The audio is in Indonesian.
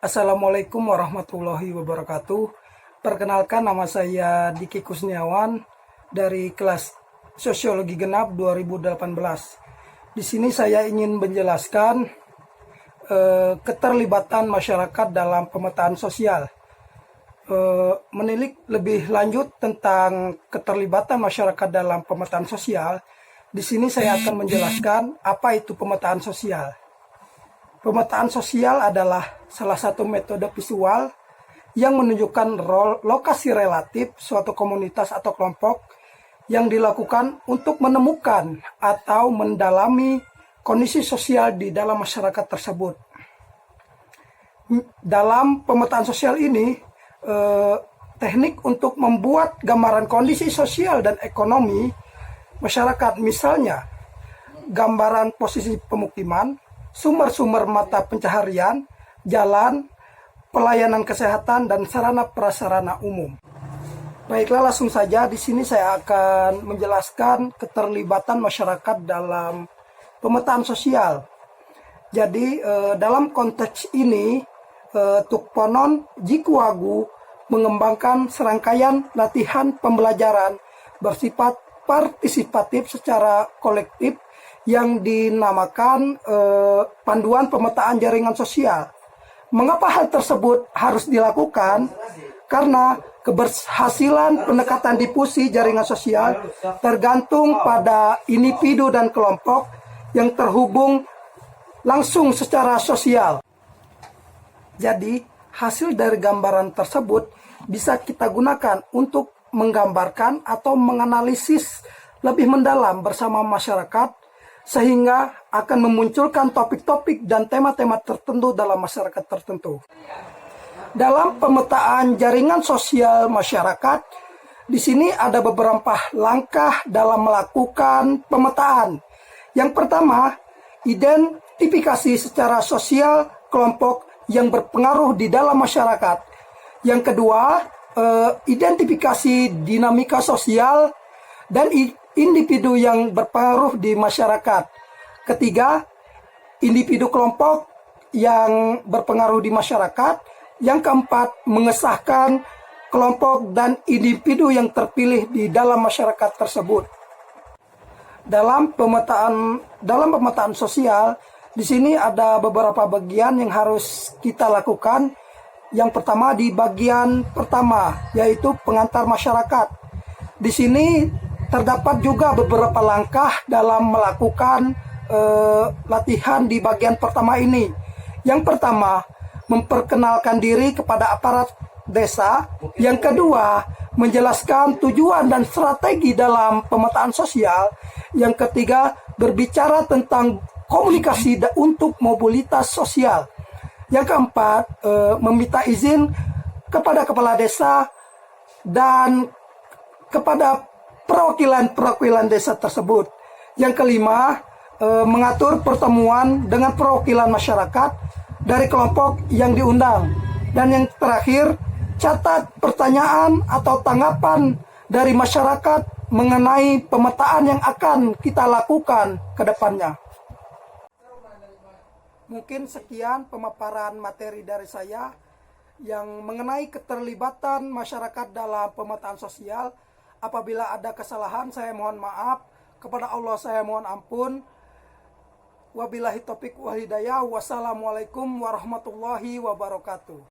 Assalamualaikum warahmatullahi wabarakatuh. Perkenalkan, nama saya Diki Kusniawan dari kelas Sosiologi Genap 2018. Di sini saya ingin menjelaskan keterlibatan masyarakat dalam pemetaan sosial. Menilik lebih lanjut tentang keterlibatan masyarakat dalam pemetaan sosial, di sini saya akan menjelaskan apa itu pemetaan sosial. Pemetaan sosial adalah salah satu metode visual yang menunjukkan lokasi relatif suatu komunitas atau kelompok yang dilakukan untuk menemukan atau mendalami kondisi sosial di dalam masyarakat tersebut. Dalam pemetaan sosial ini, teknik untuk membuat gambaran kondisi sosial dan ekonomi masyarakat, misalnya gambaran posisi pemukiman, sumber-sumber mata pencaharian, jalan, pelayanan kesehatan, dan sarana prasarana umum. Baiklah, langsung saja di sini saya akan menjelaskan keterlibatan masyarakat dalam pemetaan sosial. Jadi dalam konteks ini, Tukponon Jikuwagu mengembangkan serangkaian latihan pembelajaran bersifat partisipatif secara kolektif yang dinamakan panduan pemetaan jaringan sosial. Mengapa hal tersebut harus dilakukan? Karena keberhasilan pendekatan difusi jaringan sosial tergantung pada individu dan kelompok yang terhubung langsung secara sosial. Jadi, hasil dari gambaran tersebut bisa kita gunakan untuk menggambarkan atau menganalisis lebih mendalam bersama masyarakat, sehingga akan memunculkan topik-topik dan tema-tema tertentu dalam masyarakat tertentu. Dalam pemetaan jaringan sosial masyarakat, di sini ada beberapa langkah dalam melakukan pemetaan. Yang pertama, identifikasi secara sosial kelompok yang berpengaruh di dalam masyarakat. Yang kedua, identifikasi dinamika sosial dan individu yang berpengaruh di masyarakat. Ketiga, individu kelompok yang berpengaruh di masyarakat. Yang keempat, mengesahkan kelompok dan individu yang terpilih di dalam masyarakat tersebut. Dalam pemetaan sosial, di sini ada beberapa bagian yang harus kita lakukan. Yang pertama, di bagian pertama, yaitu pengantar masyarakat. Di sini terdapat juga beberapa langkah dalam melakukan latihan di bagian pertama ini. Yang pertama, memperkenalkan diri kepada aparat desa. Yang kedua, menjelaskan tujuan dan strategi dalam pemetaan sosial. Yang ketiga, berbicara tentang komunikasi untuk mobilitas sosial. Yang keempat, meminta izin kepada kepala desa dan kepada perwakilan desa tersebut. Yang kelima, mengatur pertemuan dengan perwakilan masyarakat dari kelompok yang diundang. Dan yang terakhir, catat pertanyaan atau tanggapan dari masyarakat mengenai pemetaan yang akan kita lakukan ke depannya. Mungkin sekian pemaparan materi dari saya yang mengenai keterlibatan masyarakat dalam pemetaan sosial. Apabila ada kesalahan, saya mohon maaf. Kepada Allah saya mohon ampun. Wabillahi taufiq wal hidayah. Wassalamualaikum warahmatullahi wabarakatuh.